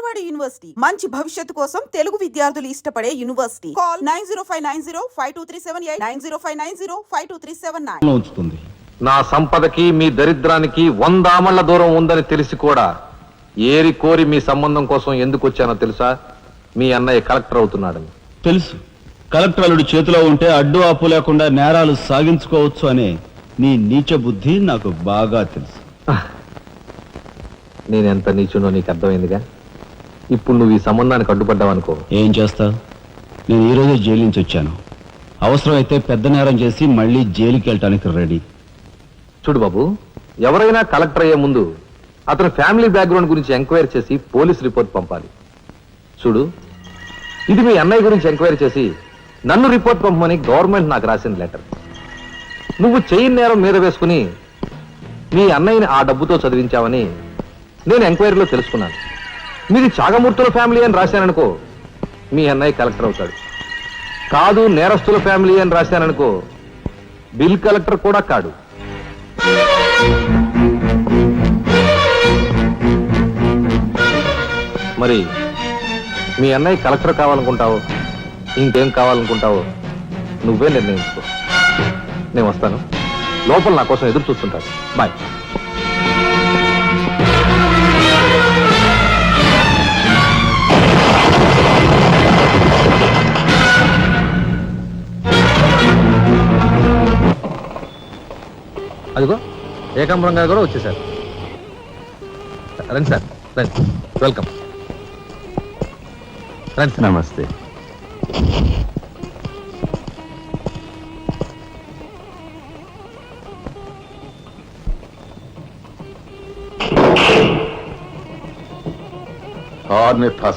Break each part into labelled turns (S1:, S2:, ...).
S1: Vijayawada university మంచి భవిష్యత్తు కోసం తెలుగు విద్యార్థులు ఇష్టపడే యూనివర్సిటీ. కాల్ 9059052378 9059052379.
S2: ఉంచుతుంది.
S3: నా సంపదకి మీ దరిద్రానికి 100 ఆమళ్ల దూరం ఉందని తెలిసి కూడా ఏరి కోరి మీ సంబంధం కోసం ఎందుకు వచ్చానో తెలుసా? మీ అన్నయ్య కలెక్టర్ అవుతున్నాడని.
S2: తెలుసు. కలెక్టర్ అల్లుడి చేతిలో ఉంటే అడ్డు ఆపు లేకుండా నేరాలు సాగించుకోవచ్చు అనే నీ నీచ బుద్ధి నాకు బాగా తెలుసు.
S3: నేనెంత నీచునో నీకు అర్థమైందిగా. ఇప్పుడు నువ్వు ఈ సంబంధానికి అడ్డుపడ్డావనుకో,
S2: ఏం చేస్తావు? నేను ఈరోజే జైలు నుంచి వచ్చాను. అవసరమైతే పెద్ద నేరం చేసి మళ్ళీ జైలుకి వెళ్ళటానికి రెడీ.
S3: చూడు బాబు, ఎవరైనా కలెక్టర్ అయ్యే ముందు అతని ఫ్యామిలీ బ్యాక్గ్రౌండ్ గురించి ఎంక్వైరీ చేసి పోలీస్ రిపోర్ట్ పంపాలి. చూడు, ఇది మీ అన్నయ్య గురించి ఎంక్వైరీ చేసి నన్ను రిపోర్ట్ పంపమని గవర్నమెంట్ నాకు రాసిన లెటర్. నువ్వు చెయ్యి నేరం మీద వేసుకుని మీ అన్నయ్యని ఆ డబ్బుతో చదివించావని నేను ఎంక్వైరీలో తెలుసుకున్నాను. మీది చాగమూర్తుల ఫ్యామిలీ అని రాశాననుకో, మీ అన్నయ్య కలెక్టర్ అవుతాడు. కాదు నేరస్తుల ఫ్యామిలీ అని రాశాననుకో, బిల్ కలెక్టర్ కూడా కాడు. మరి మీ అన్నయ్య కలెక్టర్ కావాలనుకుంటావో ఇంకేం కావాలనుకుంటావో నువ్వే నిర్ణయించుకో. నేను వస్తాను. లోపల నా కోసం ఎదురు చూస్తుంటాను. బాయ్. అదిగో ఏకాంబరం గారు కూడా వచ్చేసారు. రండి సార్, రండి. వెల్కమ్. రండి సార్.
S2: నమస్తే.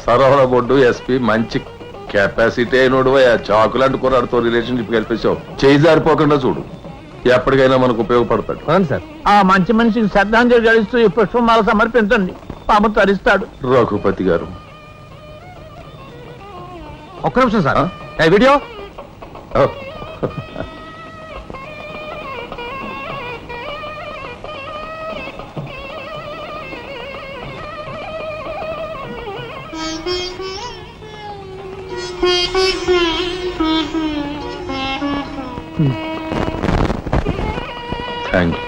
S4: సరవర బొడ్డు ఎస్పీ మంచి కెపాసిటీ అయినోడు. చాకులాంటి కుర్రాడితో రిలేషన్షిప్ కల్పించావు. చేయి జారిపోకుండా చూడు, ఎప్పటికైనా మనకు ఉపయోగపడతాడు.
S3: సార్,
S5: ఆ మంచి మనిషికి శ్రద్ధాంజలి గడిస్తూ ఈ పుష్పమాల సమర్పించండి. పాము తరిస్తాడు.
S4: రఘుపతి గారు,
S3: ఒక్క నిమిషం సార్. వీడియో
S4: ఓ, థ్యాంక్ యూ.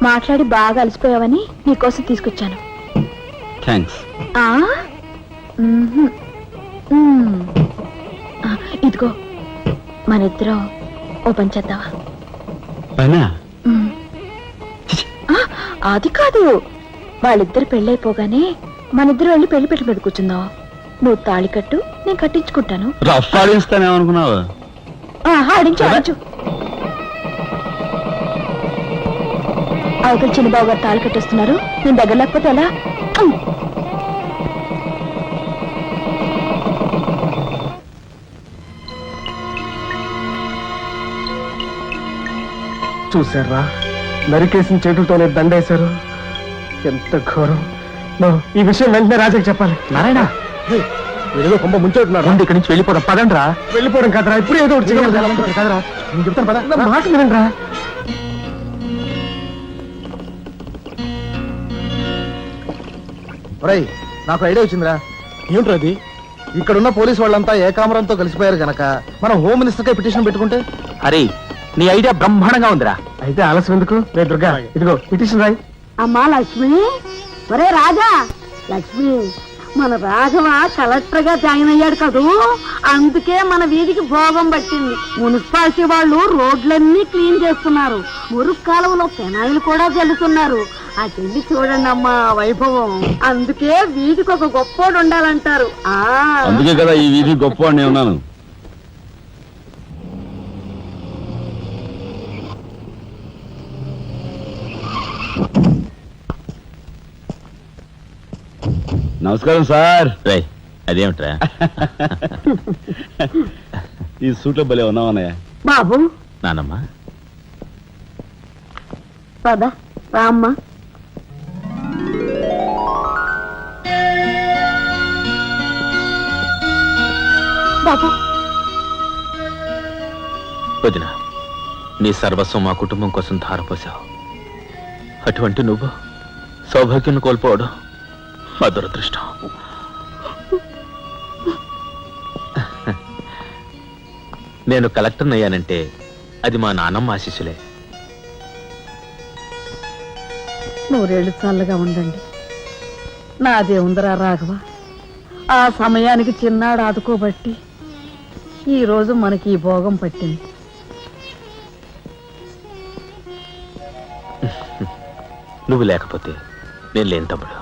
S6: మాట్లాడి బాగా అలసిపోయావని నీకోసం తీసుకొచ్చాను.
S2: థ్యాంక్స్.
S6: ఆ? మ్మ్హ్మ్. ఇదిగో మన ఇద్దరం ఓ పని చేద్దావా?
S2: పైనా?
S6: అది కాదు, వాళ్ళిద్దరు పెళ్ళైపోగానే మన ఇద్దరు వెళ్ళి పెళ్లి పెట్టి మీద కూర్చుందాం. నువ్వు తాళి కట్టు, నేను కట్టించుకుంటాను.
S2: రఫ్ ఆడిస్తానేమనుకున్నావు?
S6: ఆడించు ఆడించు. అవతల చిన్నబాబు గారు తాళి కట్టేస్తున్నారు. నేను దగ్గర లేకపోతే ఎలా?
S5: చూసారా, నరికేసిన చేతులతోనే దండేశారు. ఎంత ఘోరం. ఈ విషయం వెంటనే రాజాకి చెప్పాలి.
S3: నారాయణ, ఏదో కొంప ముంచెట్టున్నారు. ఇక్కడి నుంచి వెళ్ళిపోవడం. పదండ్రా.
S5: వెళ్ళిపోవడం కదరా, ఇప్పుడు ఏదో ఒకటి చేయాలి కదరా. నేను చెప్తాను పద. నా మాట వినండి రా.
S7: నాకు ఐడియా వచ్చిందిరా.
S5: ఏమిట్రా అది?
S7: ఇక్కడున్న పోలీసు వాళ్ళంతా ఏకామరంతో కలిసిపోయారు గనక మనం హోమ్ మినిస్టర్ కే పిటిషన్ పెట్టుకుంటే.
S3: అరే, నీ ఐడియా బ్రహ్మాండంగా ఉందిరా.
S5: అయితే ఆలస్యం ఎందుకు? రే దుర్గా, ఇదిగో పిటిషన్ రాయి.
S8: అమ్మా లక్ష్మి, ఒరే రాజా, లక్ష్మి, మన రాఘవ కలెక్టర్ గా జాయిన్ అయ్యాడు కదూ, అందుకే మన వీధికి భోగం పట్టింది. మున్సిపాలిటీ వాళ్ళు రోడ్లన్నీ క్లీన్ చేస్తున్నారు. మురుగు కాలువలో పెనాయిలు కూడా చల్లుతున్నారు. ఆ చెల్లి చూడండి అమ్మా వైభవం. అందుకే వీధికి ఒక గొప్పోడు ఉండాలంటారు.
S2: అందుకే కదా ఈ వీధి గొప్పవాడిని ఉన్నాను. నమస్కారం సార్.
S5: అదేమిట్రా?
S2: ఈ సూట్లో భలే ఉన్నావన్నయ్య.
S8: బాబు
S5: నానమ్మా,
S8: పద రామ్మా.
S6: బాబు
S3: వదిన, నీ సర్వస్వం మా కుటుంబం కోసం ధారపోసావు. అటువంటి నువ్వు సౌభాగ్యం కోల్పోవడం మా దురదృష్టం. నేను కలెక్టర్ అయ్యానంటే అది మా నాన్నమ్మ ఆశీస్సులే.
S8: నూరేళ్ళు చల్లగా ఉండండి. నాదే ఉందరా రాఘవ, ఆ సమయానికి చిన్నాడు ఆదుకోబట్టి ఈరోజు మనకి ఈ భోగం పట్టింది.
S3: నువ్వు లేకపోతే నేను లేని తమ్ముడు.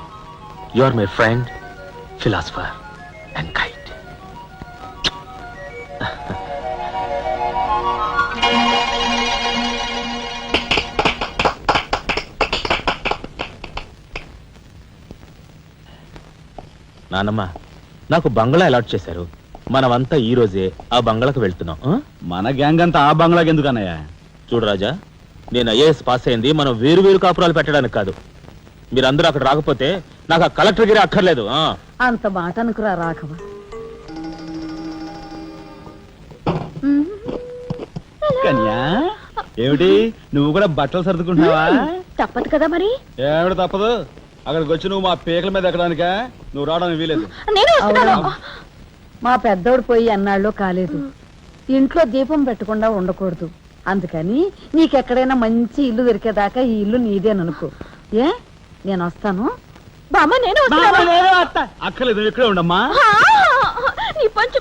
S3: You are my friend, philosopher and guide. నానమ్మ, నాకు బంగ్లా అలాట్ చేశారు. మనమంతా ఈ రోజే ఆ బంగ్లాకు వెళ్తున్నాం.
S2: మన గ్యాంగ్ అంతా ఆ బంగ్లాకి ఎందుకు అన్నయ్య?
S3: చూడు రాజా, నేను ఐఏఎస్ పాస్ అయింది మనం వేరు వేరు కాపురాలు పెట్టడానికి కాదు. మీరందరూ అక్కడ రాకపోతే నాకు ఆ కలెక్టర్ గిరి అక్కర్లేదు.
S8: అంత మాట అనుకురా రాఘవ.
S2: కన్యా, ఏమిటి నువ్వు కూడా బట్టలు సర్దుకుంటున్నావా?
S6: తప్పదు కదా మరి.
S2: ఏమిటి తప్పదు? అక్కడికి వచ్చి నువ్వు మా పీకల మీద ఎక్కడానికా? నువ్వు రావడానికి వీలేదు.
S6: నేను వస్తున్నాను.
S8: అవునా? మా పెద్దోడు పోయి అన్నాళ్ళు కాలేదు. ఇంట్లో దీపం పెట్టకుండా ఉండకూడదు. అందుకని నీకెక్కడైనా మంచి ఇల్లు దొరికేదాకా ఈ ఇల్లు నీదేననుకో. ఏ, నేను వస్తాను.
S6: బామ్మ నేను వస్తున్నాను.
S2: అక్కర్లేదు, నువ్వు ఇక్కడే ఉండమ్మా.
S6: నీ పంచు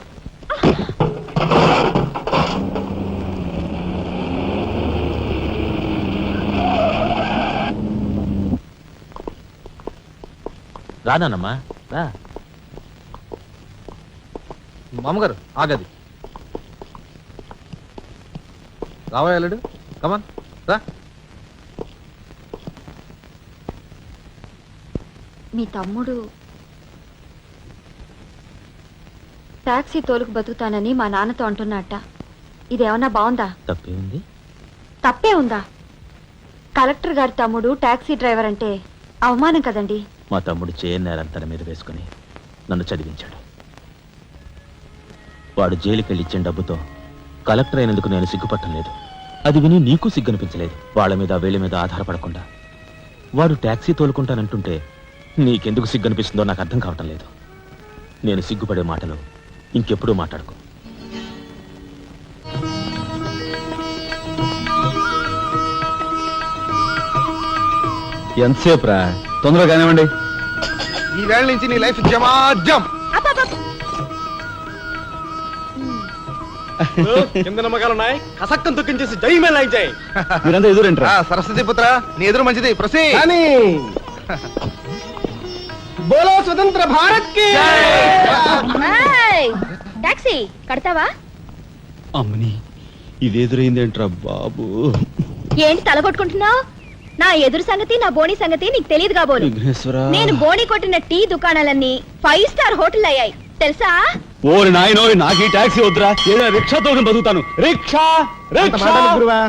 S3: రానానమ్మా, రా.
S7: మామగారు ఆగది. రావాయలుడు, కమాన్ రా.
S6: మీ తమ్ముడు టాక్సీ తోలుకు బతుకుతానని మా నాన్నతో అంటున్నట్ట. ఇదేమన్నా బాగుందా?
S3: తప్పే ఉంది.
S6: తప్పే ఉందా? కలెక్టర్ గారి తమ్ముడు టాక్సీ డ్రైవర్ అంటే అవమానం కదండి.
S3: మా తమ్ముడు నేరం తన మీద వేసుకుని నన్ను చదివించాడు. వాడు జైలుకెళ్ళి ఇచ్చిన డబ్బుతో కలెక్టర్ అయినందుకు నేను సిగ్గుపట్టం లేదు. అది విని నీకు సిగ్గనిపించలేదు. వాళ్ళ మీద వీళ్ళ మీద ఆధారపడకుండా వాడు టాక్సీ తోలుకుంటానంటుంటే నీకెందుకు సిగ్గనిపిస్తుందో నాకు అర్థం కావటం లేదు. నేను సిగ్గుపడే మాటలు ఇంకెప్పుడూ మాట్లాడుకో.
S2: ఎంతసేపు రా? తొందరగా కానివ్వండి.
S7: ఈ వేళ నుంచి నీ లైఫ్ జమాజం.
S5: కింద నమ్మకాలు ఉన్నాయి. కసక్కం తొక్కించేసి జై మేళ జై.
S2: మీరంతా ఎదురేంట్రా?
S7: సరస్వతి పుత్ర, నీ ఎదురు మంచిది. ప్రసీ
S5: కానీ బోలో స్వతంత్ర భారత్ కి
S6: టాక్సీ కడతావా?
S2: అమ్మని, ఇది ఎదురైందేంట్రా బాబు?
S6: ఏంటి తలగొట్టుకుంటున్నావు? నా ఎదురు సంగతి, నా బోణి సంగతి నీకు తెలియదు కాబోలు.
S2: విఘ్నేశ్వరా,
S6: నేను బోణి కొట్టిన టీ దుకాణాలన్నీ 5 స్టార్ హోటల్ అయ్యాయి తెలుసా?
S2: ఓరి నాయనో, నాకు ఈ టాక్సీ వద్దురా. ఏదైనా రిక్షా తోటి బతుకుతాను. Rickshaw rickshaw.
S5: గురువా,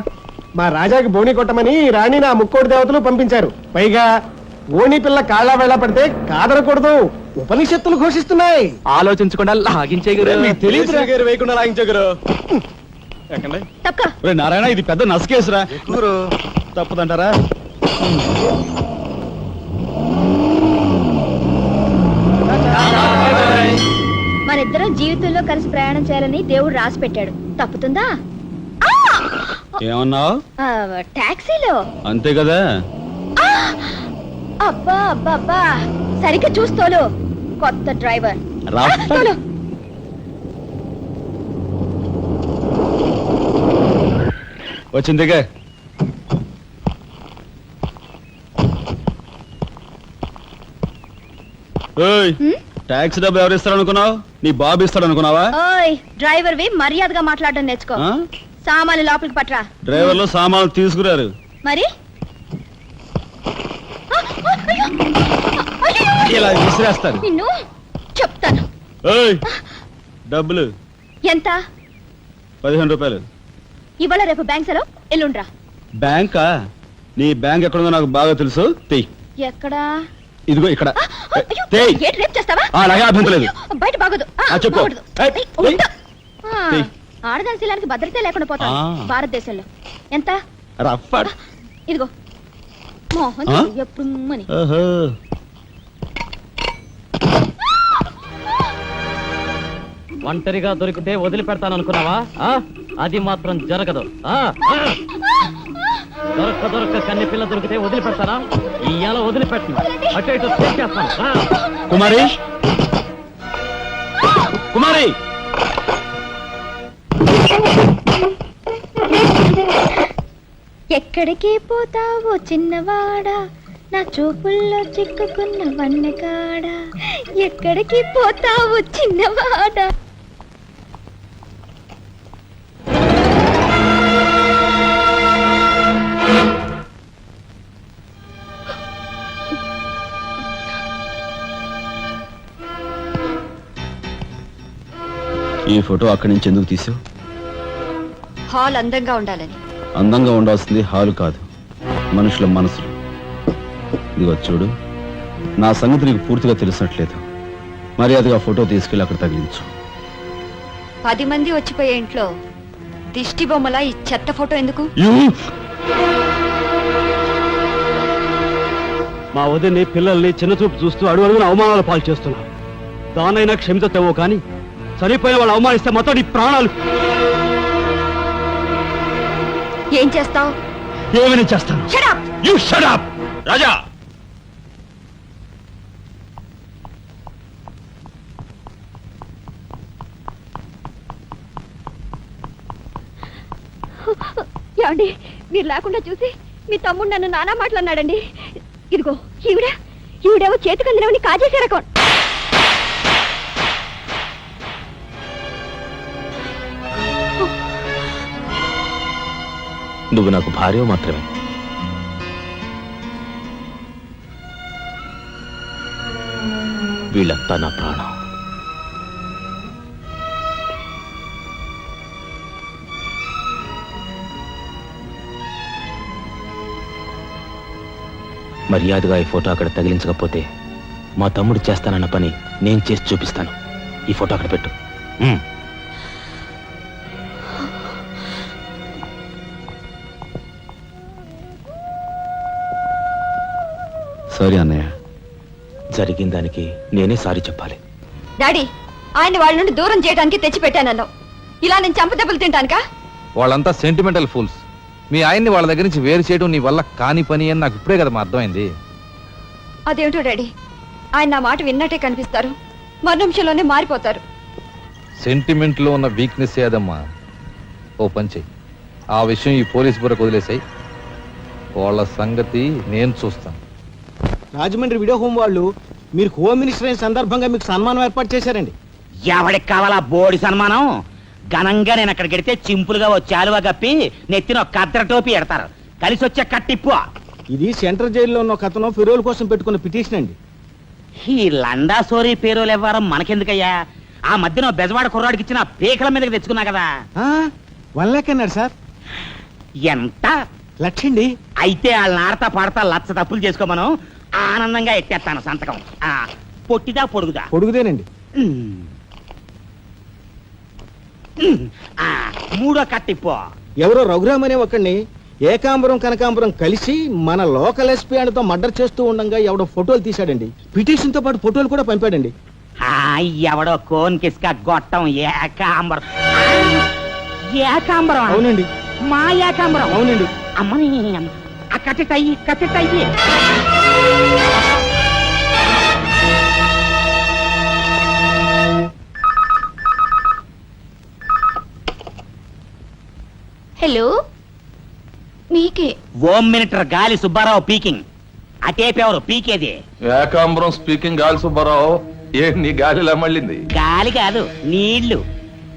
S5: మా రాజాకి బోని కొట్టమని రాణి నా ముక్కోటి దేవతలు పంపించారు. పైగా ఓణి పిల్ల కాళ్ళ వేళ పడితే కాదనకూడదు, ఉపనిషత్తులు ఘోషిస్తున్నాయి.
S3: ఆలోచించకుండా లాగించే
S5: తెలియదు వేయకుండా లాగించగరు. ఎక్కండి.
S6: తప్పక
S2: ఒరే నారాయణ, ఇది పెద్ద నసకేసురా.
S7: గురు
S2: తప్పదంటారా?
S6: మనిద్దరం జీవితంలో కలిసి ప్రయాణం చేయాలని దేవుడు రాసి పెట్టాడు. తప్పుతుందా?
S2: ఏమన్నావు?
S6: టాక్సీలో
S2: అంతే కదా.
S6: అబ్బా అబ్బా అబ్బా, సరిగ్గా చూస్తోలు. కొత్త డ్రైవర్
S2: రా.
S6: తోలు.
S2: వచ్చిందిగా. ట్యాక్సీ డబ్బులు ఎవరు ఇస్తారు అనుకున్నావు? నీ బాబు ఇస్తాడు అనుకున్నావా?
S6: ఓయ్ డ్రైవర్ వి మర్యాదగా మాట్లాడడం నేర్చుకో.
S2: ఆ?
S6: సామాన్లు లోపలికి పట్రా.
S2: డ్రైవర్లు సామాన్లు తీసుకురారు.
S6: మరి
S2: ఇలా విసిరేస్తారు.
S6: నిన్ను చెప్తాను.
S2: ఏయ్, డబ్బులు
S6: ఎంత?
S2: 15 రూపాయలు.
S6: ఇవాళ రేపు బ్యాంక్ సెలవు, ఎల్లుండ్రా.
S2: బ్యాంకా? నీ బ్యాంక్ ఎక్కడుందో నాకు బాగా తెలుసు. తెయ్.
S6: ఎక్కడా?
S2: ఇదిగో ఇక్కడ.
S6: అయ్యో,
S2: తెయ్.
S6: ఏంటి రేపు చేస్తావా?
S2: అలాగే అభ్యంతరం లేదు.
S6: బయట బాగోదు.
S2: చెప్పు.
S6: బాగోదు.
S2: ఏయ్,
S6: ఏయ్, ఉండు. ఆడదాని శీలానికి భద్రత లేకుండా పోతాం భారతదేశంలో. ఎంత
S2: రఫ్
S6: ఇదిగో మోహన్ ఎప్పుడు మని
S9: ఒంటరిగా దొరికితే వదిలిపెడతాను అనుకున్నావా? అది మాత్రం జరగదు. దొరక్క కన్ని పిల్ల దొరికితే వదిలిపెడతానా? ఇయ్యాల వదిలిపెట్టను, అటు ఇటు చేస్తాను.
S2: కుమారి కుమారి
S6: ఎక్కడికి పోతావో చిన్నవాడా, నా చూపుల్లో చిక్కుకున్న వన్నెకాడా. ఎక్కడికి పోతావో చిన్నవాడా.
S2: ఈ ఫోటో అక్కడి నుంచి ఎందుకు తీసావు?
S6: హాల్ అందంగా ఉండాలని.
S2: అందంగా ఉండాల్సింది హాలు కాదు, మనుషుల మనసులు. ఇదిగో చూడు, నా సంగతి నీకు పూర్తిగా తెలిసినట్లేదు. మర్యాదగా ఫోటో తీసుకెళ్ళి అక్కడ తగిలించు.
S6: 10 మంది వచ్చిపోయే ఇంట్లో దిష్టి బొమ్మల ఈ చెత్త ఫోటో ఎందుకు?
S9: మా వదిని పిల్లల్ని చిన్న చూపు చూస్తూ అడుగున అవమానాలు పాలు చేస్తున్నా. దానైనా క్షమితేవో కానీ చనిపోయిన వాళ్ళు అవమానిస్తే మొత్తం నీ ప్రాణాలు.
S6: ఏం చేస్తావు?
S2: ఏమైనా చేస్తాను. You shut up! రాజా,
S6: ఏమండి, మీరు లేకుండా చూసి మీ తమ్ముడు నన్ను నానా మాట్లాడినాడండి. ఇదిగో ఈవిడేవో చేతికందినవని కాజేసే రకం.
S3: నువ్వు నాకు భార్య మాత్రమే. వీళ్ళంతా నా ప్రాణం. మర్యాదగా ఈ ఫోటో అక్కడ తగిలించకపోతే మా తమ్ముడు చేస్తానన్న పని నేను చేసి చూపిస్తాను. ఈ ఫోటో అక్కడ పెట్టు.
S2: సారీ అన్నయ్య.
S3: జరిగిన దానికి నేనే సారీ చెప్పాలి.
S6: డాడీ, ఆయన వాళ్ళ నుండి దూరం చేయడానికి తెచ్చిపెట్టానన్నావు. ఇలా నేను చంపదెబ్బలు తింటానుకా?
S3: వాళ్ళంతా సెంటిమెంటల్ ఫూల్స్. మీ ఆయన్ని వాళ్ళ దగ్గర నుంచి వేరు చేయడం నీ వల్ల కాని పని అని నాకు ఇప్పుడే కదా అర్థమైంది.
S6: అదేమిటో డాడీ, ఆయన నా మాట విన్నట్టే కనిపిస్తారు, మరు నిమిషంలోనే మారిపోతారు.
S3: సెంటిమెంట్ లో ఉన్న వీక్నెస్ ఏదమ్మా. ఓ పంచే, ఆ విషయం ఈ పోలీస్ బుర్రకు వదిలేసాయి. వాళ్ళ సంగతి నేను చూస్తాను.
S5: రాజమండ్రి వీడియో హోమ్ వాళ్ళు మీరు హోమ్ మినిస్టర్ అయిన సందర్భంగా మీకు సన్మానం ఏర్పాటు చేశారండి.
S10: ఎవడికి కావాలా బోడి సన్మానం? ఘనంగా నేను అక్కడికి వెడితే చింపులుగా వచ్చి ఆలువ కప్పి నెత్తిన ఒక కద్దర టోపీ ఎడతారు. కలిసి వచ్చే కట్టిప్పు.
S5: ఇది సెంట్రల్ జైల్లో ఉన్న ఒక అతను ఫిరోల్ కోసం పెట్టుకున్న పిటిషన్ అండి.
S10: ఈ లండా సోరీ పేరోలు ఇవ్వడం మనకెందుకయ్యా? ఆ మధ్యన బెజవాడ కుర్రాడికి ఇచ్చిన పీకల మీదకి తెచ్చుకున్నా కదా.
S5: 1 lakh అన్నాడు సార్.
S10: ఎంత?
S5: 1 lakh అండి.
S10: అయితే వాళ్ళని ఆడతా పాడతా లచ్చ తప్పులు చేసుకోమను, ఆనందంగా ఎట్టేస్తాను సంతకం. పొట్టిదా పొడుగుదా?
S5: పొడుగుదేనండి.
S10: మూడో కట్టిప్పు.
S5: ఎవరో రఘురామ్ అనే ఒకడిని ఏకాంబరం కనకాంబరం కలిసి మన లోకల్ ఎస్పీ ఆయనతో మర్డర్ చేస్తూ ఉండగా ఎవడో ఫోటోలు తీశాడండి. పిటిషన్ తో పాటు ఫోటోలు కూడా పంపాడండి.
S10: ఎవడో కోన్ కిస్క గొట్టం ఏకాంబరం. ఏకాంబరం?
S5: అవునండి.
S10: మా ఏకాంబరం?
S5: అవునండి.
S10: అమ్మని కట్టెటయ్యి కట్టెటయ్యి.
S6: హలో, మీకే.
S10: ఓం మినిటర్ గాలి సుబ్బారావు పీకింగ్. అటేపెవరు పీకేది?
S4: ఏకాంబరం స్పీకింగ్. గాలి సుబ్బారావు, ఏ నీ గాలిలా మళ్ళింది?
S10: గాలి కాదు, నీళ్లు.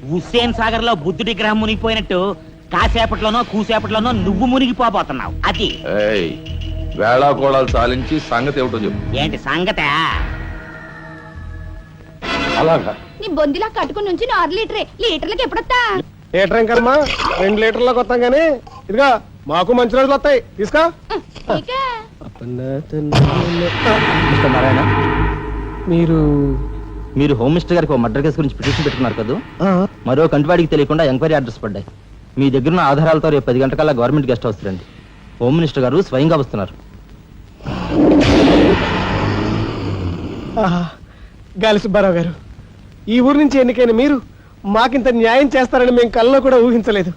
S10: హుస్సేన్ సాగర్ లో బుద్ధుడి గ్రహం మునిగిపోయినట్టు కాసేపట్లోనో కూసేపట్లోనో నువ్వు మునిగిపోబోతున్నావు. అది
S4: వేళాకోళాలు సాలించి సంగతి ఏమిటో చెప్పు.
S10: ఏంటి సంగతే?
S4: అలాగా
S6: నీ బొందిలా కట్టుకుని నుంచి 6 లీటరే. లీటర్లకు ఎప్పుడొస్తా?
S5: లీటర్ ఇంకమ్మా 2 లీటర్లకు వస్తాం కానీ ఇదిగా మాకు మంచి రోజులు వస్తాయి. తీసుకో. నారాయణ, మీరు
S11: మీరు హోమ్ మినిస్టర్ గారికి ఒక మర్డర్ కేసు గురించి పిటిషన్ పెట్టుకున్నారు కదా, మరో కంటివాడికి తెలియకుండా ఎంక్వైరీ అడ్రస్ పడ్డాయి. మీ దగ్గర ఉన్న ఆధారాలతో రేపు 10 గంటకల్లా గవర్నమెంట్ గెస్ట్ హౌస్ రండి. హోమ్ మినిస్టర్ గారు స్వయంగా వస్తున్నారు.
S5: గాలి సుబ్బారావు గారు, ఈ ఊరు నుంచి ఎన్నికైన మీరు మాకింత న్యాయం చేస్తారని మేము కల్లో కూడా ఊహించలేదు.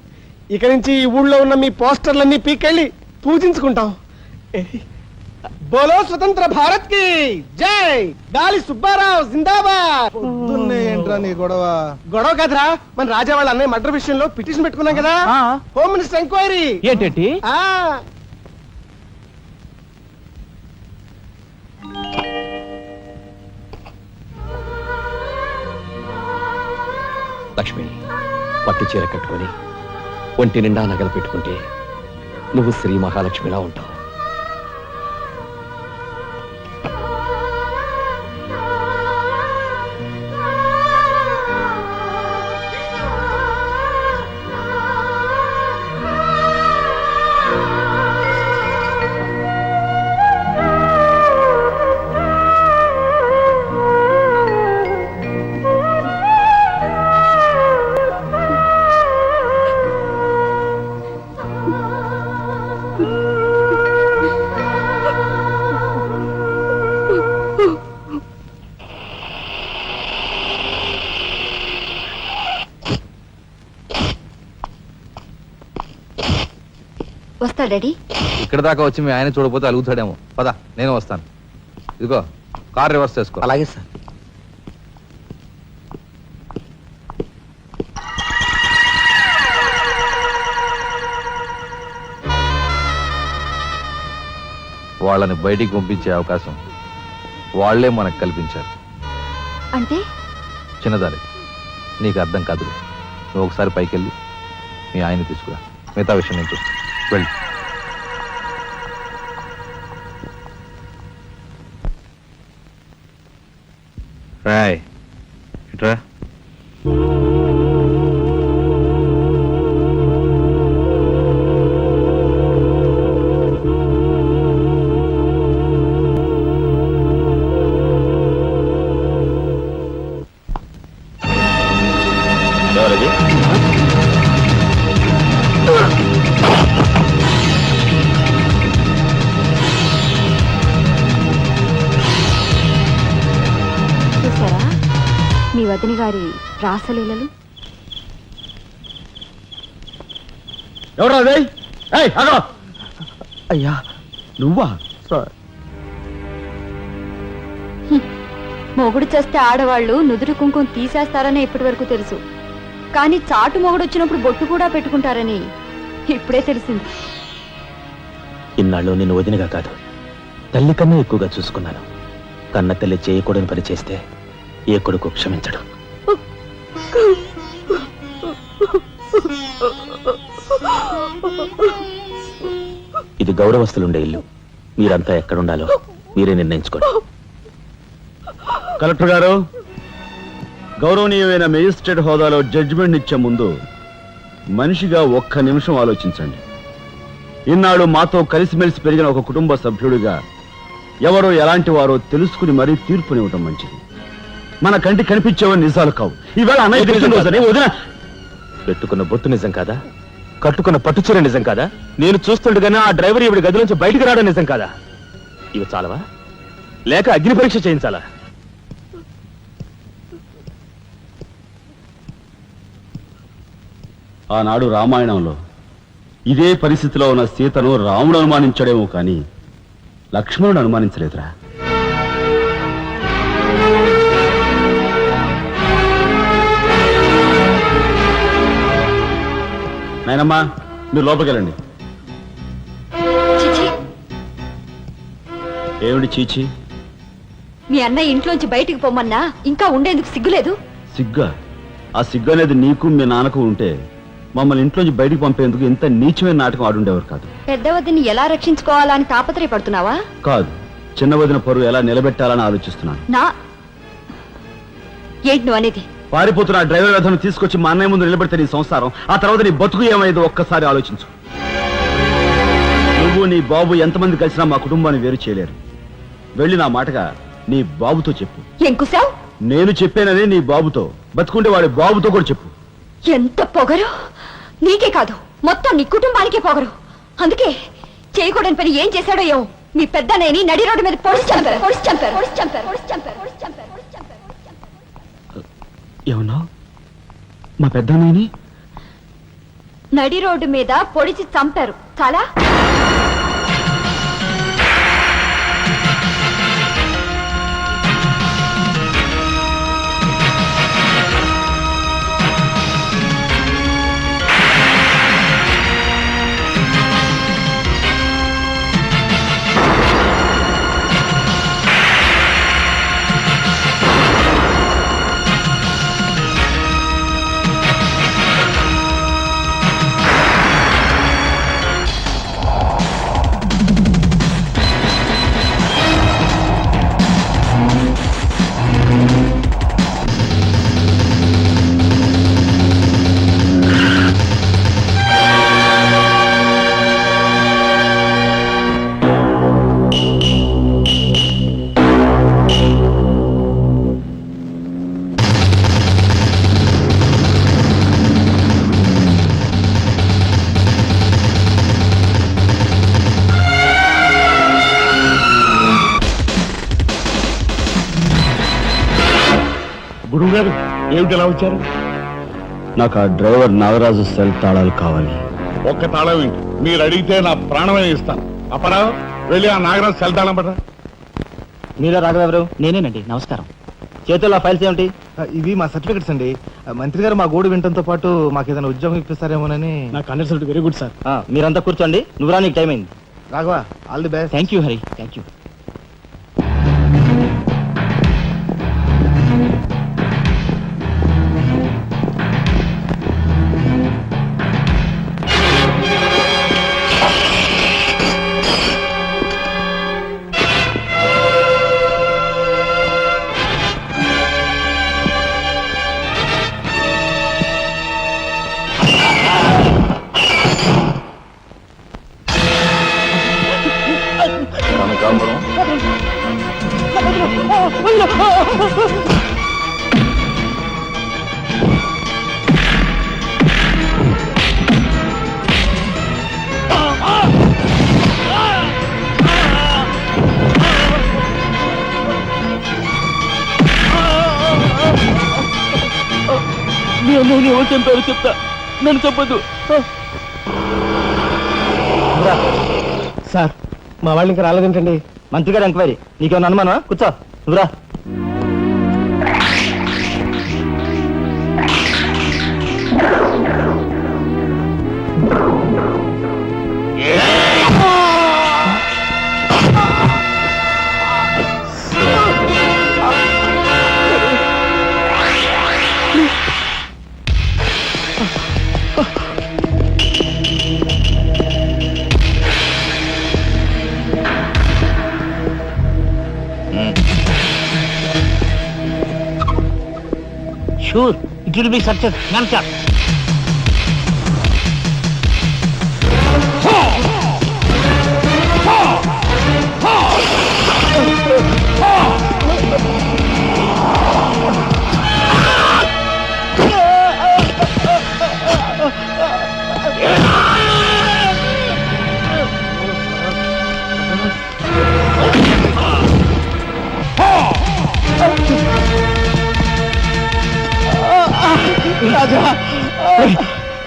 S5: ఇక నుంచి ఈ ఊళ్ళో ఉన్న మీ పోస్టర్లన్నీ పీకెళ్ళి పూజించుకుంటాం. బోలో స్వతంత్ర భారత్ కి జై. గాలి సుబ్బారావు జిందాబాద్.
S7: ఏంట్రా నీ గొడవ?
S5: గొడవ కదరా, మన రాజా వాళ్ళ అన్నయ్య మర్డర్ విషయంలో పిటిషన్ పెట్టుకున్నాం కదా, హోమ్ మినిస్టర్ ఎంక్వైరీ.
S11: ఏంటి?
S3: లక్ష్మి, పట్టు చీర కట్టుకొని ఒంటి నిండా నగలు పెట్టుకుంటే నువ్వు శ్రీ మహాలక్ష్మిలా ఉంటావు.
S6: వస్తా డాడీ.
S3: ఇక్కడ దాకా వచ్చి మీ ఆయన చూడకపోతే అలుగుతాడేమో. పద, నేను వస్తాను. ఇదిగో కార్ రివర్స్ చేసుకో.
S11: అలాగే సార్.
S3: వాళ్ళని బయటికి పంపించే అవకాశం వాళ్లే మనకు కల్పించారు.
S6: అంటే
S3: చిన్నదారి, నీకు అర్థం కాదు. నువ్వు ఒకసారి పైకి వెళ్ళి మీ ఆయన తీసుకురా. మిగతా విషయం నేను చూస్తాను. వెళ్ళి రాయ్ ఇట్రా. ఎవరది?
S6: చూసారా మీ వదిన గారి రాసలీలలు?
S2: ఎవరా అదే?
S7: అయ్యా నువ్వా?
S6: మొగుడు చేస్తే ఆడవాళ్ళు నుదురు కుంకుమ తీసేస్తారని ఇప్పటి వరకు తెలుసు, కానీ చాటు మొగుడు వచ్చినప్పుడు బొట్టు కూడా పెట్టుకుంటారని ఇప్పుడే తెలిసింది.
S11: ఇన్నాళ్ళు నేను వదినగా కాదు, తల్లి కన్నా ఎక్కువగా చూసుకున్నాను. కన్న తల్లి చేయకూడని పని చేస్తే ఏ కొడుకు క్షమించడు. ఇది గౌరవస్తులుండే ఇల్లు. మీరంతా ఎక్కడుండాలో మీరే నిర్ణయించుకోండి.
S2: కలెక్టర్ గారు, గౌరవనీయమైన మేజిస్ట్రేట్ హోదాలో జడ్జిమెంట్ ఇచ్చే ముందు మనిషిగా ఒక్క నిమిషం ఆలోచించండి. ఇన్నాళ్ళు మాతో కలిసిమెలిసి పెరిగిన ఒక కుటుంబ సభ్యుడిగా ఎవరో ఎలాంటి వారో తెలుసుకుని మరీ తీర్పునివ్వటం మంచిది. మన కంటి కనిపించేవని నిజాలు కావు. ఈవేళ అన్నయ్య పుట్టినరోజని వదిన
S11: పెట్టుకున్న బొత్తు నిజం కాదా? కట్టుకున్న పట్టుచీర నిజం కాదా? నేను చూస్తుండగానే ఆ డ్రైవర్ ఇవిడి గది నుంచి బయటికి రావడం నిజం కాదా? ఇవి చాలవా, లేక అగ్ని పరీక్ష చేయించాలా?
S2: ఆనాడు రామాయణంలో ఇదే పరిస్థితిలో ఉన్న సీతను రాముడు అనుమానించాడేమో కానీ లక్ష్మణుడు అనుమానించలేదురా. నాయనమ్మా, మీరు లోపలికి వెళ్ళండి.
S6: చిచి,
S2: ఏమిటి చీచి?
S6: మీ అన్నయ్య ఇంట్లోంచి బయటికి పొమ్మన్నా ఇంకా ఉండేందుకు సిగ్గులేదు?
S2: సిగ్గా? ఆ సిగ్గు అనేది నీకు మీ నాన్నకు ఉంటే మమ్మల్ని ఇంట్లోంచి బయటికి పంపేందుకు ఇంత నీచమైన నాటకం ఆడుండేవారు కాదు.
S6: పెద్ద వదిని ఎలా రక్షించుకోవాలా అని తాపత్రయపడుతున్నావా?
S2: కాదు, చిన్న వదిన పరువు ఎలా నిలబెట్టాలని ఆలోచిస్తున్నాను.
S6: ఏంటి నువ్వు అనేది?
S2: పారిపోతున్న డ్రైవర్ వ్యధను తీసుకొచ్చి మా అన్నయ్య ముందు నిలబెడితే నీ సంసారం, ఆ తర్వాత నీ బతుకు ఏమైందో ఒక్కసారి ఆలోచించు. నువ్వు నీ బాబు ఎంతమంది కలిసినా మా కుటుంబాన్ని వేరు చేయలేరు. వెళ్ళి నా మాటగా నీ బాబుతో చెప్పు.
S6: ఏం కుసావ్?
S2: నేను చెప్పానని నీ బాబుతో, బతుకుంటే వాడి బాబుతో కూడా చెప్పు.
S6: ఎంత పొగరు! నీకే కాదు, మొత్తం నీ కుటుంబానికే పొగరు. అందుకే చేయకూడని పని ఏం చేశాడో ఏమో మీ పెద్దనేని నడి రోడ్డు మీద పొడిచి చంపారు.
S9: ఏమన్నా మా పెద్దనాయని
S6: నడి రోడ్డు మీద పొడిచి చంపారు. చాలా
S9: గురువు గారు ఏమిటి ఎలా వచ్చారు?
S2: నాకు ఆ డ్రైవర్ నాగరాజు సెల్ తాళాలు కావాలి.
S12: ఒక్క తాళం ఏంటి, మీరు అడిగితే నా ప్రాణమే ఇస్తాను. అపరావు వెళ్ళి ఆ నాగరాజు సెల్ తాళం పడరా.
S7: మీరా రాఘవెవరు?
S10: నేనేనండి. నమస్కారం. చేతుల్లో ఫైల్స్ ఏమిటి?
S7: ఇవి మా సర్టిఫికెట్స్ అండి. మంత్రి గారు మా గోడు వినటంతో పాటు మాకు ఏదైనా ఉద్యోగం ఇప్పిస్తారేమోనని.
S9: నా కండక్ట్ వెరీ గుడ్ సార్.
S10: మీరంతా కూర్చోండి. నువ్వురా, నీకు టైం అయింది.
S7: Raghava, all the best.
S10: Thank you Hari, thank you.
S4: కనకాంబరం,
S11: ఎవరు చంపారు చెప్తా, నన్ను చెప్పద్దు.
S5: సార్, మా వాళ్ళు ఇంకా రాలేదేంటండి?
S10: మంత్రి గారు ఎంక్వైరీ. నీకేమన్నా అనుమానమా? కూర్చో, నువ్వురా. Sure, it will be such a answer.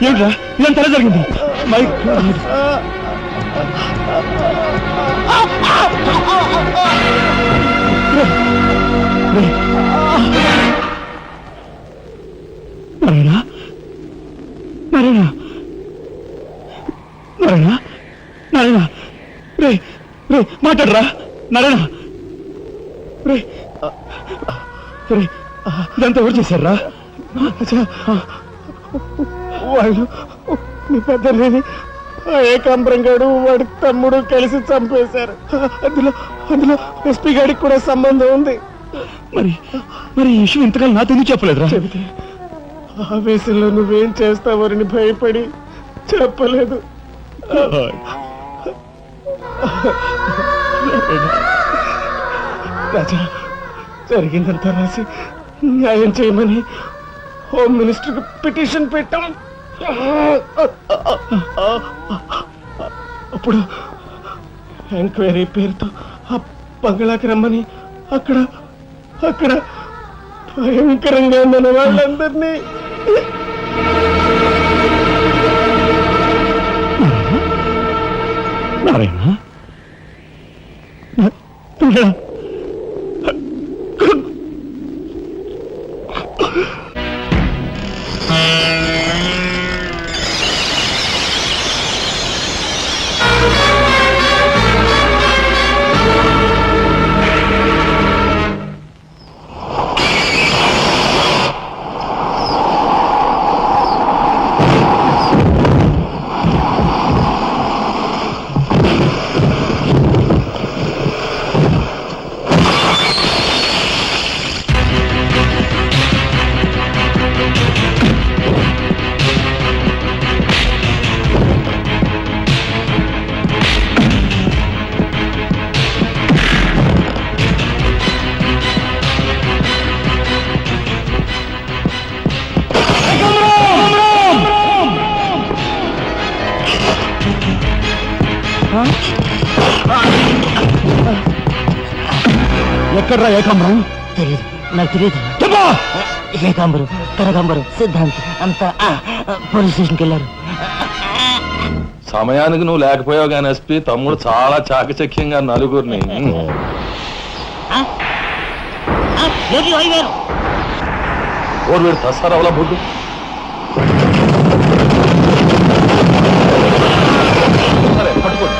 S9: ఏమిట్రా ఇదంతా ఎలా జరిగింది? నారాయణ, నారాయణ, నారాయణ, నారాయణ, రే రే మాట్లాడరా నారాయణ. రే రే ఇదంతా ఎవరు చేశారా?
S5: వాళ్ళు మీ పెద్దనేని ఏకాంబరం గారు వాడి తమ్ముడు కలిసి చంపేశారు. అందులో అందులో ఎస్పీ గారికి కూడా సంబంధం ఉంది.
S9: మరి మరి ఈ విషయం ఇంతకాలం నాతో ఎందుకు చెప్పలేదురా?
S5: చెబితే ఆవేశంలో నువ్వేం చేస్తావని భయపడి చెప్పలేదు. రాజా, జరిగిందంతా రాసి న్యాయం చేయమని హోమ్ మినిస్టర్కి పిటిషన్ పెట్టాం. అప్పుడు ఎంక్వైరీ పేరుతో ఆ బంగ్లాకి రమ్మని అక్కడ అక్కడ భయంకరంగా మన వాళ్ళందరినీ నారాయణ
S9: ఎక్కడ్రా ఏకాంబరం?
S10: తెలియదు, నాకు తెలియదు. ఏకాంబరు, కనకాంబరు, సిద్ధాంత్ అంతా పోలీస్ స్టేషన్కి వెళ్ళారు.
S4: సమయానికి నువ్వు లేకపోయావు కానీ ఎస్పీ తమ్ముడు చాలా చాకచక్యంగా నలుగురిని ఓరు వీడు తసారవలా బొడ్డు సరే పట్టుకోండి.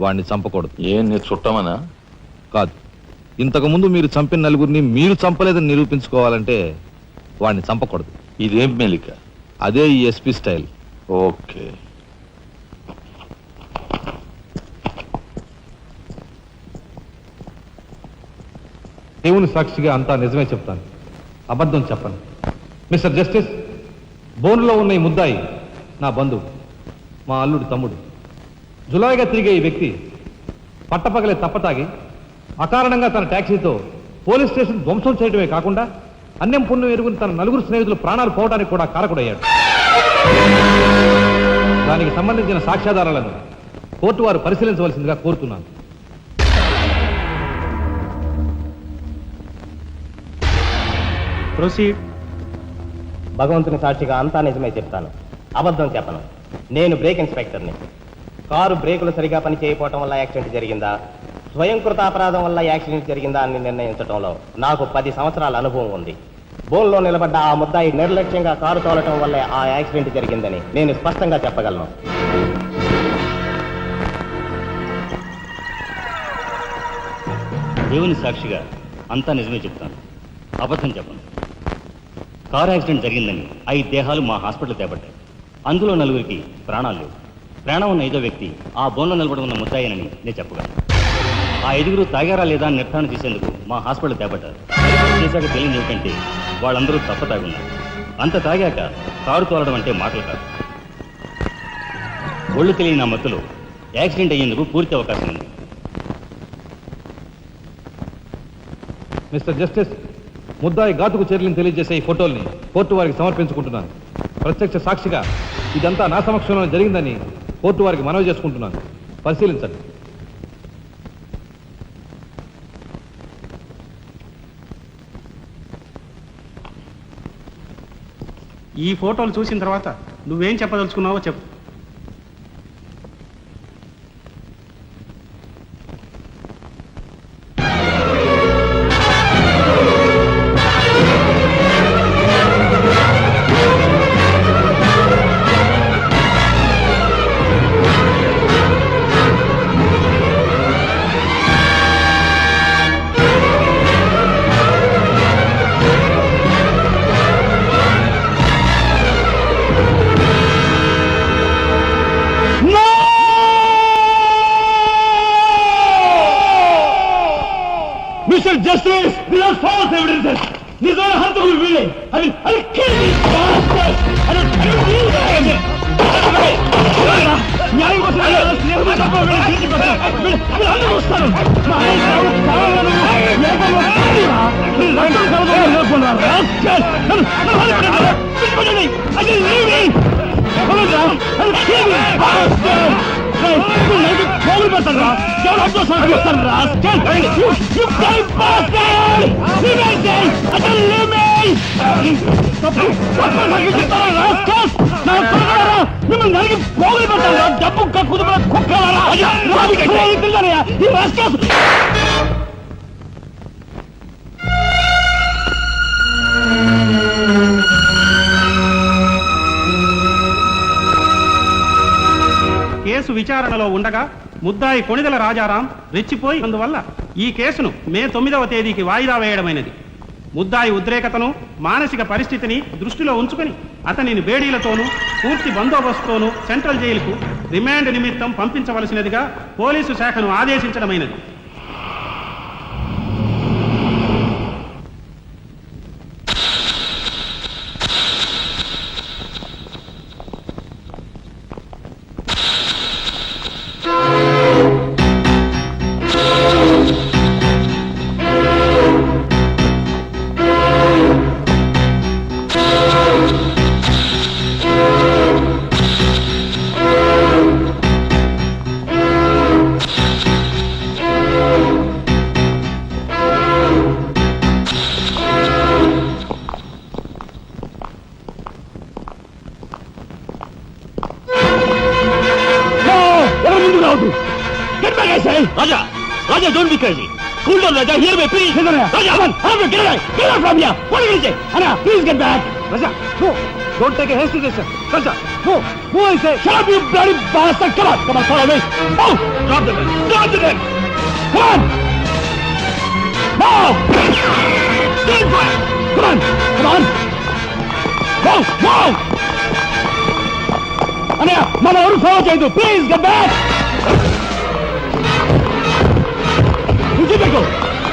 S3: వాడిని చంపకూడదు.
S4: ఏం నీ చుట్టమనా?
S3: కాదు, ఇంతకు ముందు మీరు చంపిన నలుగురిని మీరు చంపలేదని నిరూపించుకోవాలంటే వాడిని చంపకూడదు.
S4: ఇదేం మెలిక?
S3: అదే ఈ ఎస్పీ స్టైల్.
S4: ఓకే.
S3: దేవుని సాక్షిగా అంతా నిజమే చెప్తాను, అబద్ధం చెప్పను. మిస్టర్ జస్టిస్, బోనులో ఉన్న ఈ ముద్దాయి నా బంధువు, మా అల్లుడు తమ్ముడు. జులాయిగా తిరిగే ఈ వ్యక్తి పట్టపగలే తప్పతాగి అకారణంగా తన ట్యాక్సీతో పోలీస్ స్టేషన్ ధ్వంసం చేయడమే కాకుండా అన్యం పుణ్యం ఎరుగుని తన నలుగురు స్నేహితులు ప్రాణాలు పోవడానికి కూడా కారకుడయ్యాడు. దానికి సంబంధించిన సాక్ష్యాధారాలను కోర్టు వారు పరిశీలించవలసిందిగా కోరుతున్నాను.
S9: ప్రొసీడ్.
S10: భగవంతుని సాక్షిగా అంతా నిజమే చెప్తాను, అబద్ధం చెప్పను. నేను బ్రేక్ ఇన్స్పెక్టర్ని. కారు బ్రేకులు సరిగా పని చేయకపోవటం వల్ల యాక్సిడెంట్ జరిగిందా, స్వయంకృత అపరాధం వల్ల యాక్సిడెంట్ జరిగిందా అని నిర్ణయించడంలో నాకు 10 సంవత్సరాల అనుభవం ఉంది. బోన్లో నిలబడ్డ ఆ ముద్దాయి నిర్లక్ష్యంగా కారు తోలటం వల్లే ఆ యాక్సిడెంట్ జరిగిందని నేను స్పష్టంగా చెప్పగలను.
S9: దేవుని సాక్షిగా అంతా నిజమే చెప్తాను, అబద్ధం చెప్పను. కారు యాక్సిడెంట్ జరిగిందని 5 దేహాలు మా హాస్పిటల్ తేబడ్డాయి. అందులో 4గురికి ప్రాణాలు లేవు. ప్రాణం ఉన్న 5వ వ్యక్తి ఆ బోన్లో నిలబడి ఉన్న ముద్దాయనని నేను చెప్పగలను. ఆ 5గురు తాగారా లేదా అని నిర్ధారణ చేసేందుకు మా హాస్పిటల్ తేబడ్డారు. చేశాక తెలియదు ఏమిటంటే వాళ్ళందరూ తప్ప తాగున్నారు. అంత తాగాక కారు తోలడం అంటే మాటలు కాదు. ఒళ్ళు తెలియని ఆ మత్తులో యాక్సిడెంట్ అయ్యేందుకు పూర్తి అవకాశం ఉంది.
S3: మిస్టర్ జస్టిస్, ముద్దాయి ఘాతుకు చర్యలను తెలియజేసే ఈ ఫోటోల్ని కోర్టు వారికి సమర్పించుకుంటున్నాను. ప్రత్యక్ష సాక్షిగా ఇదంతా నా సమక్షంలో జరిగిందని కోర్టు వారికి మనవి చేసుకుంటున్నాను. పరిశీలించండి.
S9: ఈ ఫోటోలు చూసిన తర్వాత నువ్వేం చెప్పదలుచుకున్నావో చెప్పు.
S11: Mr. Justice, these are false evidences. These are hantable willing. I'll kill these bastards. I don't kill these guys. న్యాయం కోసం అందరూ వస్తారు. మిమ్మల్ని నరికి పోగులు పెట్టారా? డబ్బు కక్కుదు కుక్కలారా?
S9: కేసు విచారణలో ఉండగా ముద్దాయి కొణిదెల రాజారాం రెచ్చిపోయి అందువల్ల ఈ కేసును మే 9వ తేదీకి వాయిదా వేయడమైనది. ముద్దాయి ఉద్రేకతను, మానసిక పరిస్థితిని దృష్టిలో ఉంచుకొని అతనిని బేడీలతోనూ పూర్తి బందోబస్తుతోనూ సెంట్రల్ జైలుకు రిమాండ్ నిమిత్తం పంపించవలసినదిగా పోలీసు శాఖను ఆదేశించడమైనది.
S11: Raja, Raja, don't be crazy. Cool down, Raja. Hear me, please. Raja, come on, get away. Get out from here. What are you saying? Anna, please get back.
S3: Raja, no. Don't take a hasty decision. Raja, no.
S11: Who I say? Shut up, you bloody bastard. Come on, follow me. Move. Drop the gun. Drop the gun. Come on. Move. Stand fire. Come on. Move. Anna, Mama, ఎవరు follow చేయదు. Please get back.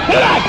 S11: Get back!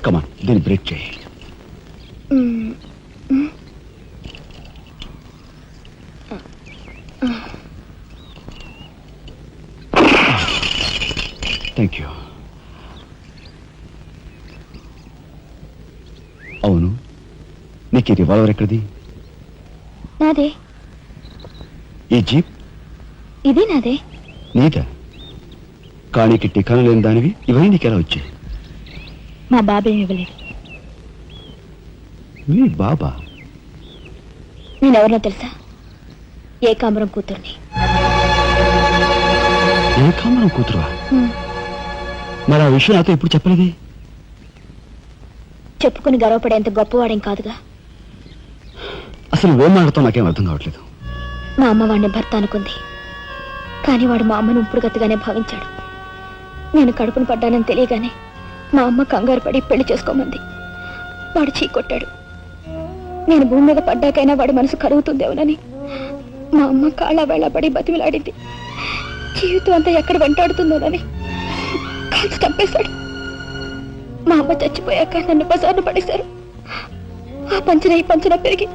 S2: కమా దీన్ని break చేయి. Thank you. అవును, నీకు ఈ revolver ఎక్కడిది?
S6: నాదే.
S2: ఈ జీప్
S6: ఇది నాదే.
S2: నీదా? కానీకి టికాను లేని దానివి ఇవన్నీ నీకెలా వచ్చాయి?
S6: మా బాబేమి ఇవ్వలేదు.
S2: మీ బాబా?
S6: నేనెవరినో తెలుసా? ఏకాంబరం కూతుర్ని.
S2: ఏకాంబరం కూతురువా? మరి ఆ విషయం నాతో ఎప్పుడు చెప్పలేదే?
S6: చెప్పుకుని గర్వపడేంత గొప్పవాడేం కాదుగా.
S2: అసలు ఏం మాట్లాడుతావు నాకేం అర్థం కావట్లేదు.
S6: మా అమ్మ వాడిని భర్త అనుకుంది, కానీ వాడు మా అమ్మను ఉంపుడుగతిగానే భావించాడు. నేను కడుపును పడ్డానని తెలియగానే మా అమ్మ కంగారు పడి పెళ్లి చేసుకోమంది. వాడు చీకొట్టాడు. నేను భూమి మీద పడ్డాకైనా వాడి మనసు కరుగుతుందేమోనని మా అమ్మ కాళ్ళ వేళ పడి బతిమిలాడింది. జీవితం అంతా ఎక్కడ వెంటాడుతుందోనని కాల్చి చంపేశాడు. మా అమ్మ చచ్చిపోయాక నన్ను బజార్ను పడేశారు. ఆ పంచన ఈ పంచన పెరిగి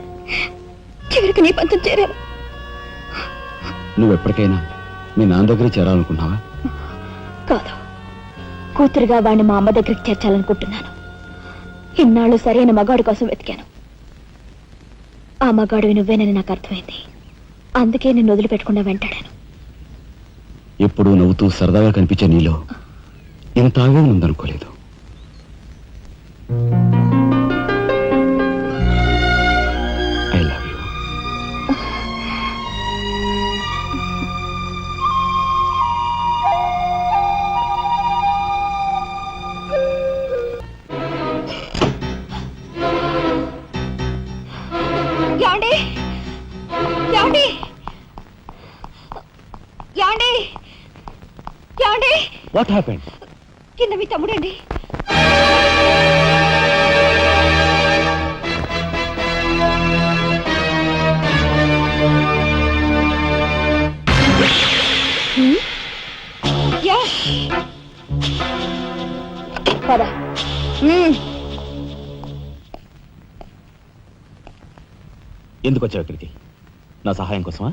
S6: చివరికి నీ పంచం చేరాను.
S2: నువ్వు ఎప్పటికైనా మీ నాన్న దగ్గర చేరాలనుకున్నావా?
S6: కాదు, కూతురుగా వాడిని మా అమ్మ దగ్గరికి చేర్చాలనుకుంటున్నాను. ఇన్నాళ్ళు సరైన మగాడు కోసం వెతికాను. ఆ మగాడివి నువ్వేనని నాకు అర్థమైంది. అందుకే నేను వదిలిపెట్టకుండా వెంటాడాను.
S2: ఎప్పుడూ నవ్వుతూ సరదాగా కనిపించే నీలో ఇంత ఆవేదన ఉందనుకోలేదు. I love you.
S6: యాండి యాండి యాండి యాండి,
S2: వాట్ హ్యాపెండ్?
S6: కింద మీ తమ్ముడండి. పద.
S11: ఎందుకు వచ్చావు ఇక్కడికి? నా సహాయం కోసమా?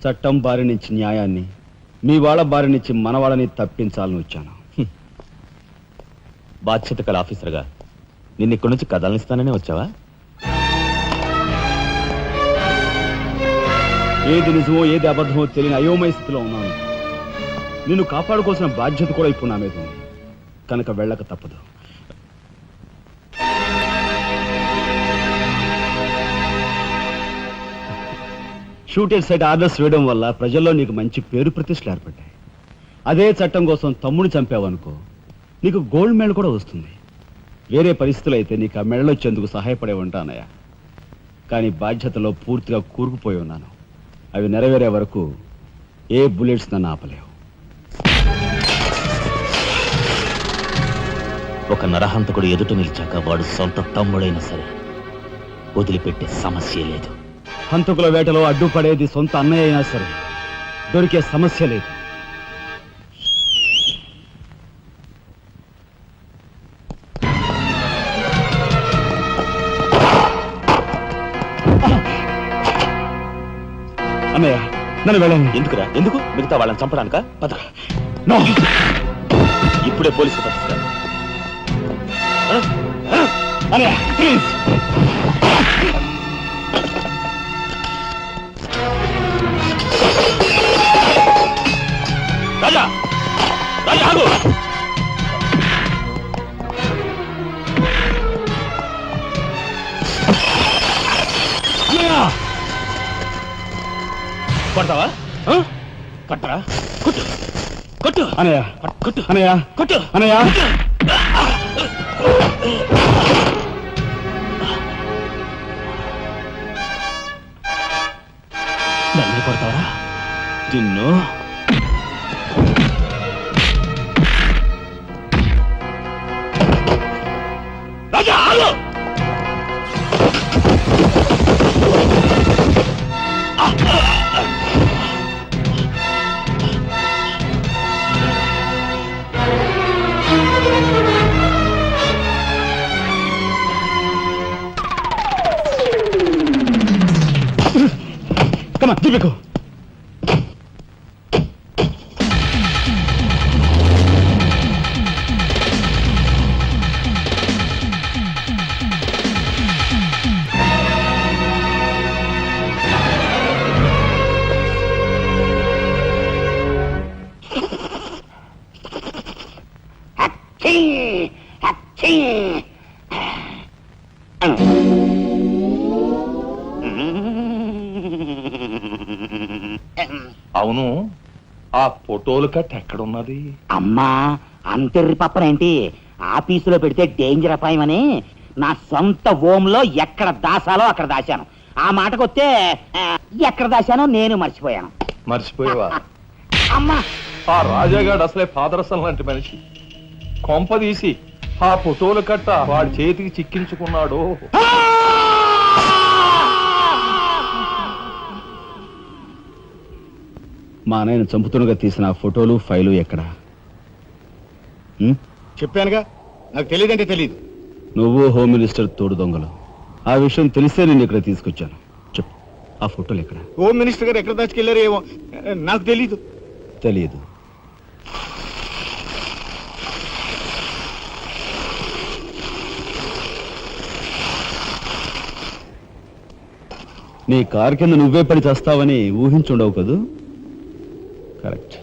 S2: చట్టం బారి నుంచి న్యాయాన్ని, మీ వాళ్ళ బారి నుంచి మన వాళ్ళని తప్పించాలని వచ్చాను.
S11: బాధ్యత కల ఆఫీసర్గా నిన్ను ఇక్కడి నుంచి కదలనిస్తాననే వచ్చావా?
S2: ఏది నిజమో ఏది అబద్ధమో తెలియని అయోమయ స్థితిలో ఉన్నాను. నిన్ను కాపాడుకోవాల్సిన బాధ్యత కూడా ఇప్పుడు నా మీద ఉంది. కనుక వెళ్ళక తప్పదు. షూటెడ్ సైట్ ఆర్డర్స్ వేయడం వల్ల ప్రజల్లో నీకు మంచి పేరు ప్రతిష్టలు ఏర్పడ్డాయి. అదే చట్టం కోసం తమ్ముడు చంపావనుకో, నీకు గోల్డ్ మెడల్ కూడా వస్తుంది. వేరే పరిస్థితులు అయితే నీకు ఆ మెడల్ వచ్చేందుకు సహాయపడే ఉంటానయ్యా. కానీ బాధ్యతలో పూర్తిగా కూరుకుపోయి ఉన్నాను. అవి నెరవేరే వరకు ఏ బుల్లెట్స్ నన్ను ఆపలేవు.
S11: ఒక నరహంతకుడు ఎదుట నిలిచాక వాడు సొంత తమ్ముడైనా సరే వదిలిపెట్టే సమస్య లేదు.
S2: హంతకుల వేటలో అడ్డుపడేది సొంత అన్నయ్య అయినా సరే దొరికే సమస్య లేదు. అన్నయ్య నన్ను వెళ్ళండి.
S11: ఎందుకురా? ఎందుకు? మిగతా వాళ్ళని చంపడానికా? పద.
S2: నో,
S11: ఇప్పుడే పోలీసులు పట్టిస్తారా?
S2: అన్నయ్య ప్లీజ్.
S11: రాజా, రాజా ఆగు. కొడతావా? కొట్టరా? కొట్టు, కొట్టు
S2: అన్నయ్య,
S11: కొట్టు,
S2: అన్నయ్య,
S11: కొట్టు,
S2: అన్నయ్య.
S11: నన్ను కొడతావరా? నిన్ను రాజా ఆగు. కమా దిబ్బకు.
S4: అవును, ఆ ఫోటోలు కట్ ఎక్కడున్నది?
S10: అమ్మా అంతెర్రి పప్పనేంటి, ఆఫీసులో పెడితే డేంజర్ అపాయమని నా సొంత హోంలో ఎక్కడ దాసాలో అక్కడ దాశాను. ఆ మాటకొస్తే ఎక్కడ దాశానో నేను మర్చిపోయాను.
S4: మర్చిపోయావా?
S10: అమ్మా
S4: ఆ రాజాగాడు అసలే పాదరసం లాంటి మనిషి. కొంపదీసి ఆ ఫోటోలు కట్ట వాడి చేతికి చిక్కించుకున్నాడు.
S2: మా నాయన చంపుతున్నగా తీసిన ఆ ఫోటోలు ఫైలు ఎక్కడ?
S12: చెప్పానుగా, నాకు తెలియదంటే తెలియదు.
S2: నువ్వు హోమ్ మినిస్టర్ తోడు దొంగలు. ఆ విషయం తెలిసే నేను ఇక్కడ తీసుకొచ్చాను. చెప్పు, ఆ ఫోటోలు ఎక్కడ?
S12: హోమ్ మినిస్టర్ గారు ఎక్కడ దాచుకెళ్లారో ఏమో నాకు తెలీదు.
S2: తెలియదు. నీ కారు కింద నువ్వే పడి చేస్తావని ఊహించుండవు కదూ? కరెక్ట్.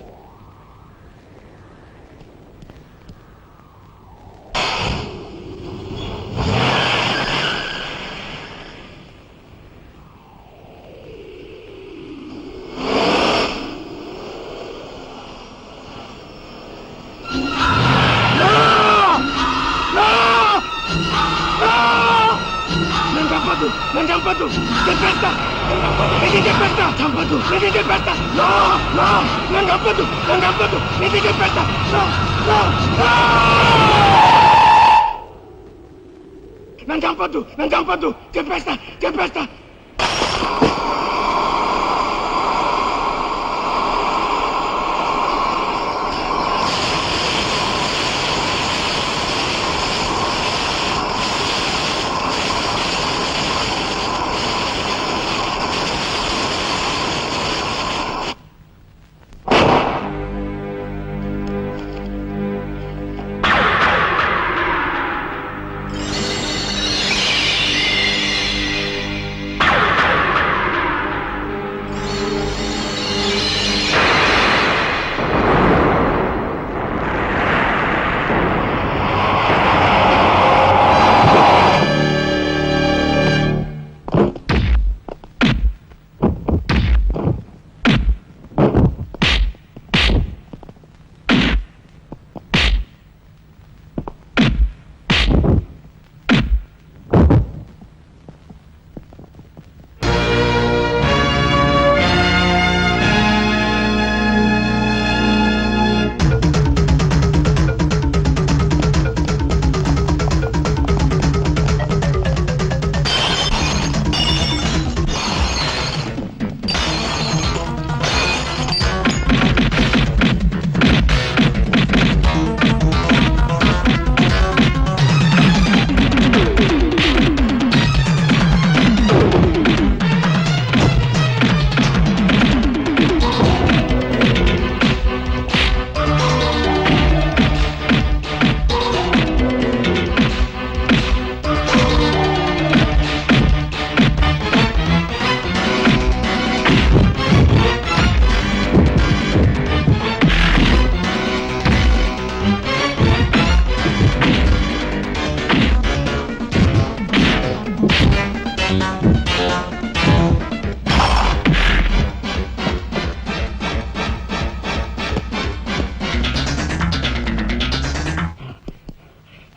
S12: నన్ను చంపద్దు, చెప్పేస్తా.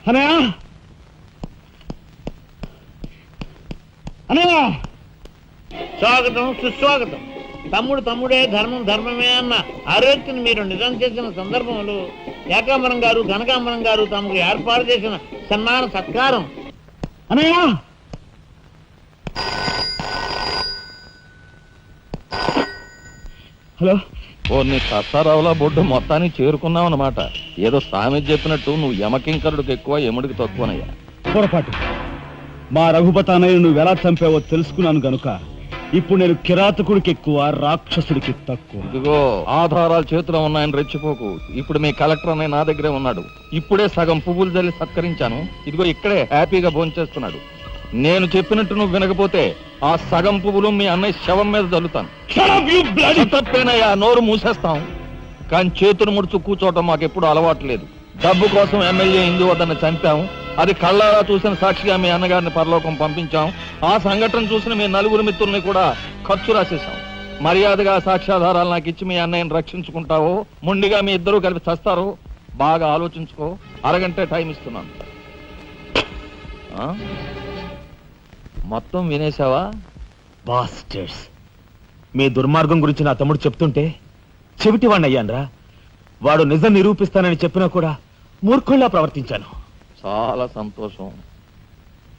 S10: అనయ్య, అనయ్య, స్వాగతం సుస్వాగతం. తమ్ముడే ధర్మం ధర్మమే అన్న ఆరోగ్యం మీరు నిజం చేసిన సందర్భంలో ఏకాంబరం గారు కనకాంబరం గారు తమకు ఏర్పాటు చేసిన సన్మాన సత్కారం. అనయ్య, హలో.
S4: నీ కత్తారావులా బొడ్డు మొత్తానికి చేరుకున్నావు అన్నమాట. ఏదో సామెత చెప్పినట్టు నువ్వు యమకింకరుడికి ఎక్కువ యముడికి తక్కువనయ్యా.
S2: పొరపాటు. మా రఘుపతి అన్నయ్య నువ్వు ఎలా చంపావో తెలుసుకున్నాను గనుక
S11: ఇప్పుడు నేను కిరాతకుడికి ఎక్కువ, రాక్షసుడికి తక్కువ.
S3: ఇదిగో ఆధారాలు చేతిలో ఉన్నాయని రెచ్చిపోకు. ఇప్పుడు మీ కలెక్టర్ అనే నా దగ్గరే ఉన్నాడు. ఇప్పుడే సగం పువ్వులు జల్లి సత్కరించాను. ఇదిగో ఇక్కడే హ్యాపీగా భోంచేస్తున్నాడు. నేను చెప్పినట్టు నువ్వు వినకపోతే ఆ సగం పువ్వులు మీ అన్నయ్య శవం మీద జల్లుతాను. తప్పేనయ్యా, నోరు మూసేస్తాం. కానీ చేతులు ముడుచు కూర్చోవటం మాకెప్పుడు అలవాట్లేదు. డబ్బు కోసం ఎమ్మెల్యే ఇందువద్దను చంపాం. అది కళ్ళారా చూసిన సాక్షిగా మీ అన్నగారిని పరలోకం పంపించాం. ఆ సంఘటన చూసిన మీ నలుగురు మిత్రుల్ని కూడా ఖర్చు రాసేశాం. మర్యాదగా సాక్ష్యాధారాలు నాకు ఇచ్చి మీ అన్నయ్యని రక్షించుకుంటావో మొండిగా మీ ఇద్దరూ కలిపి చస్తారో బాగా ఆలోచించుకో. అరగంటే టైం ఇస్తున్నాను. మొత్తం వినేశావా?
S11: బాస్టర్స్, మీ దుర్మార్గం గురించి నా తమ్ముడు చెప్తుంటే చెవిటి వాడిని అయ్యాన్రా. వాడు నిజం నిరూపిస్తానని చెప్పినా కూడా మూర్ఖుల్లా ప్రవర్తించాను.
S3: చాలా సంతోషం.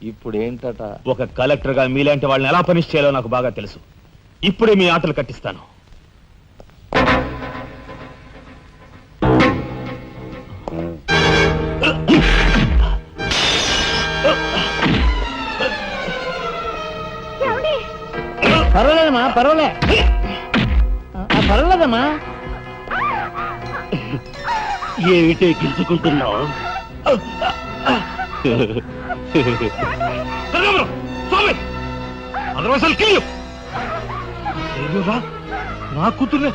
S3: ఇప్పుడు ఏంటట?
S11: ఒక కలెక్టర్ గా మీలాంటి వాళ్ళని ఎలా పనిష్ చేయాలో నాకు బాగా తెలుసు. ఇప్పుడే మీ ఆటలు కట్టిస్తాను.
S10: పర్వాలేదమ్మా, పర్వాలేదమ్మా.
S11: ఏమిటే గిల్చుకుంటున్నావు? నా కూతుర్నే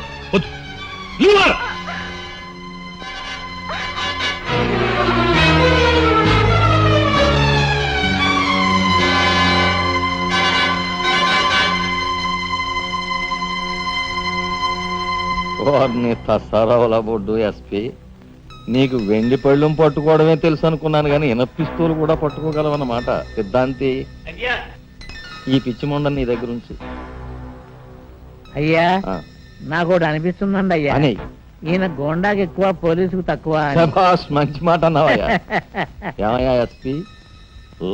S3: వారిని తసారావుల బొడ్డు ఎస్పీ, నీకు వెండి పళ్ళెం పట్టుకోవడమే తెలుసు అనుకున్నాను కానీ ఇనపిస్తూలు కూడా పట్టుకోగలవన్నమాట. సిద్ధాంతి, ఈ పిచ్చి మొండ నీ దగ్గర నుంచి.
S10: అయ్యా, నాకు ఒకటి అనిపిస్తుందండి అయ్యా.
S3: అని
S10: ఈయన గోండాకి ఎక్కువ, పోలీసుకు తక్కువ.
S3: శభాష్, మంచి మాట అన్నావయ్యా. ఏమయ్యా ఎస్పీ,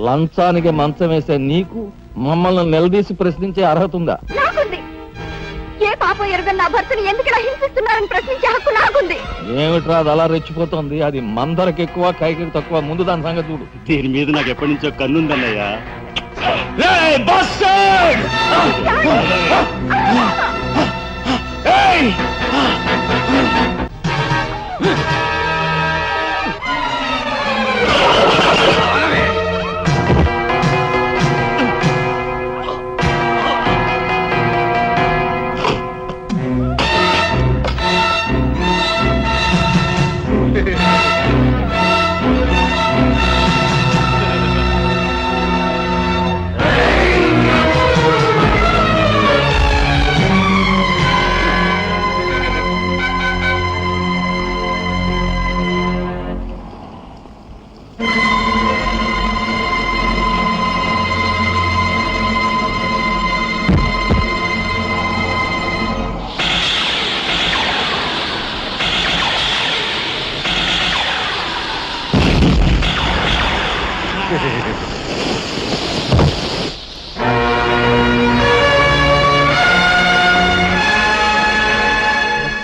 S3: లంచానికి మంచం వేసే నీకు మమ్మల్ని నిలదీసి ప్రశ్నించే అర్హత ఉందా?
S6: ఏ పాపం ఎరగని నా భర్తని ఎందుకు ఇలా హింసిస్తున్నారని ప్రశ్నించే హక్కు నాకుంది.
S3: ఏమిట్రా అది అలా రెచ్చిపోతుంది? అది మందరికి ఎక్కువ, కైకి తక్కువ. ముందు దాని సంగతి చూడు.
S11: దీని మీద నాకు ఎప్పటి నుంచో కన్నుందన్నయ్యా.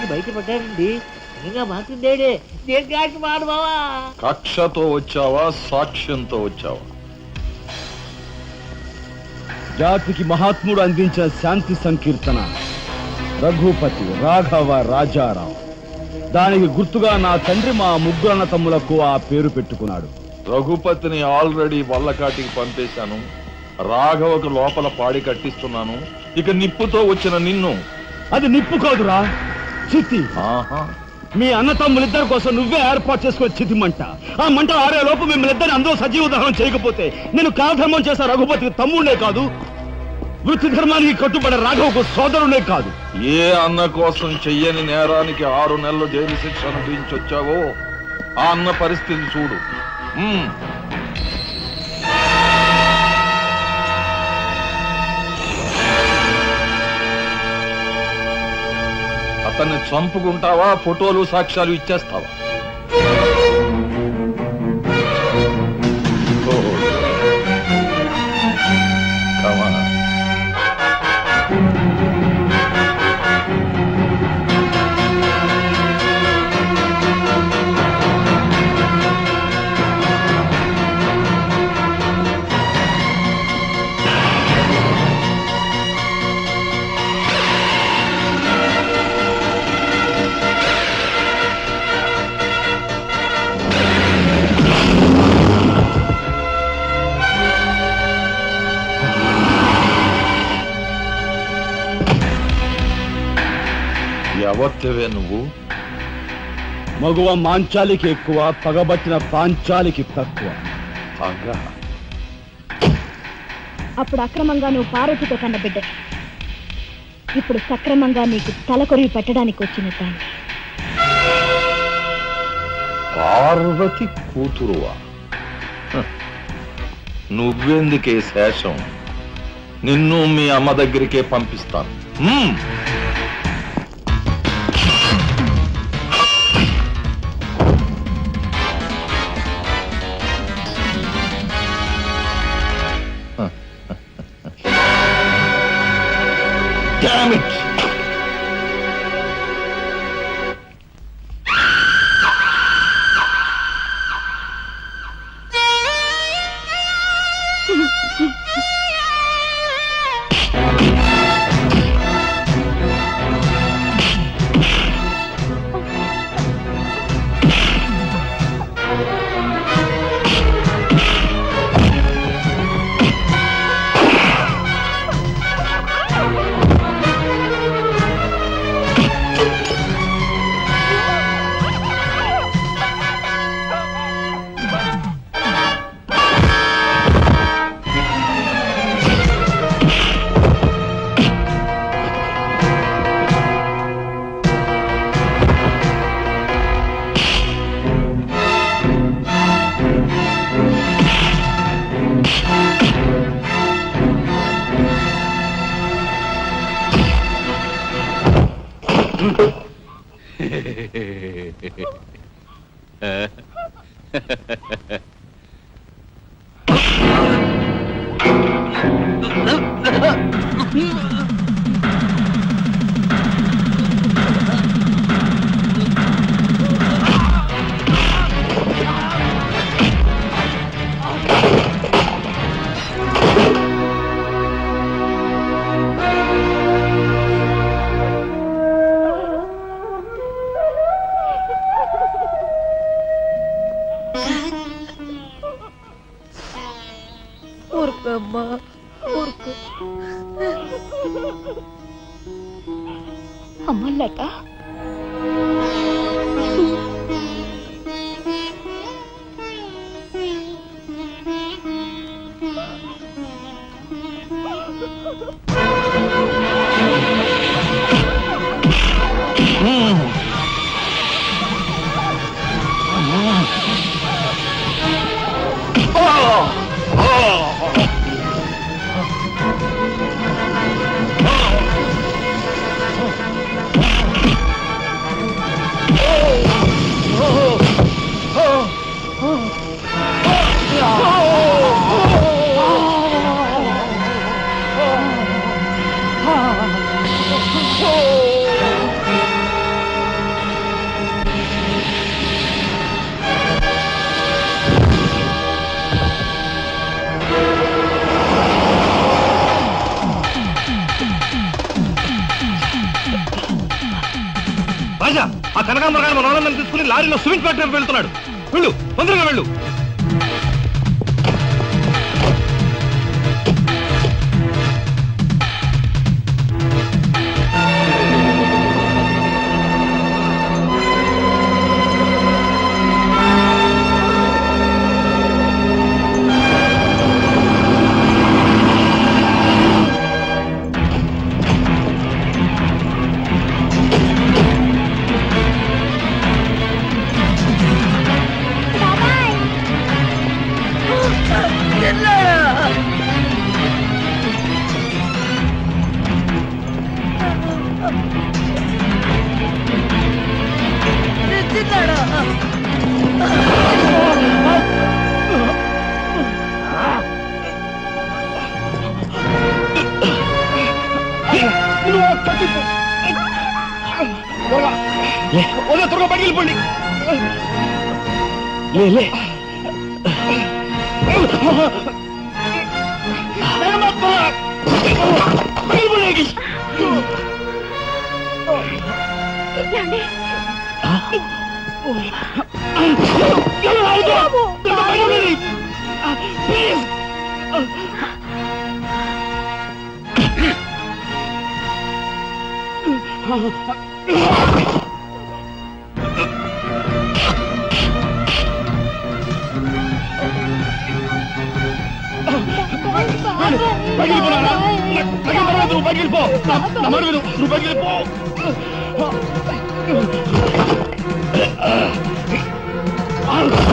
S10: బయటపడ్డాడండి. ఇంకా మాకుందేడే. దేనికి మాడు బావా?
S4: కక్షతో వచ్చావా, సాక్ష్యంతో వచ్చావా?
S2: జాతికి మహాత్ముడు అందించిన శాంతి సంకీర్తన రఘుపతి రాఘవ రాజారాం. దానికి గుర్తుగా నా తండ్రి మా ముగ్గురు అన్న తమ్ములకు ఆ పేరు పెట్టుకున్నాడు.
S4: రఘుపతిని ఆల్రెడీ వల్లకాటికి పంపేశాను. రాఘవకు లోపల పాడి కట్టిస్తున్నాను. ఇక నిప్పుతో వచ్చిన నిన్ను.
S2: అది నిప్పు కాదురా, చితి.
S4: ఆహా,
S2: మీ అన్న తమ్ములిద్దరి కోసం నువ్వే ఏర్పాటు చేసుకునే చితి మంట. ఆ మంట ఆరే లోపు మిమ్మల్ని ఇద్దరిని అందరూ సజీవ దహనం చేయకపోతే నేను కాలధర్మం చేసే రఘుపతికి తమ్ముడే కాదు, వృత్తి ధర్మానికి కట్టుబడే రాఘవకు సోదరుడే కాదు.
S4: ఏ అన్న కోసం చెయ్యని నేరానికి 6 నెలలు జైలు శిక్ష అనుభవించొచ్చావో ఆ అన్న పరిస్థితి చూడు. అతన్ని చంపుకుంటావా, ఫోటోలు సాక్ష్యాలు ఇచ్చేస్తావా? ఎవరివే నువ్వు?
S2: మగువ మాంచాలికి ఎక్కువ, పగబట్టిన పాంచాలికి తక్కువ.
S4: అగా
S6: అప్పుడు అక్రమంగా నువ్వు పార్వతితో కన్న బిడ్డ, ఇప్పుడు సక్రమంగా నీకు తలకొరివి పెట్టడానికి వచ్చిన దాన్ని.
S4: పార్వతి కూతురువా? హ, నువ్వెందుకే శేషం? నిన్ను మీ అమ్మ దగ్గరికే పంపిస్తాను. Damn it!
S6: ఊరుకోమ్మా, ఊరుకో. అమ్మలట
S3: రాజా, ఆ కనకాంబరగాడు మన వాళ్ళని తీసుకుని లారీలో సిమెంట్ ఫ్యాక్టరీ వెళ్తున్నాడు. వెళ్ళు, తొందరగా వెళ్ళు. త్వరగా బయటికి వెళ్ళిపోండి.
S12: నువ్వు పగిలిపో నా మాట విను, నువ్వు పగిలిపో. ఆ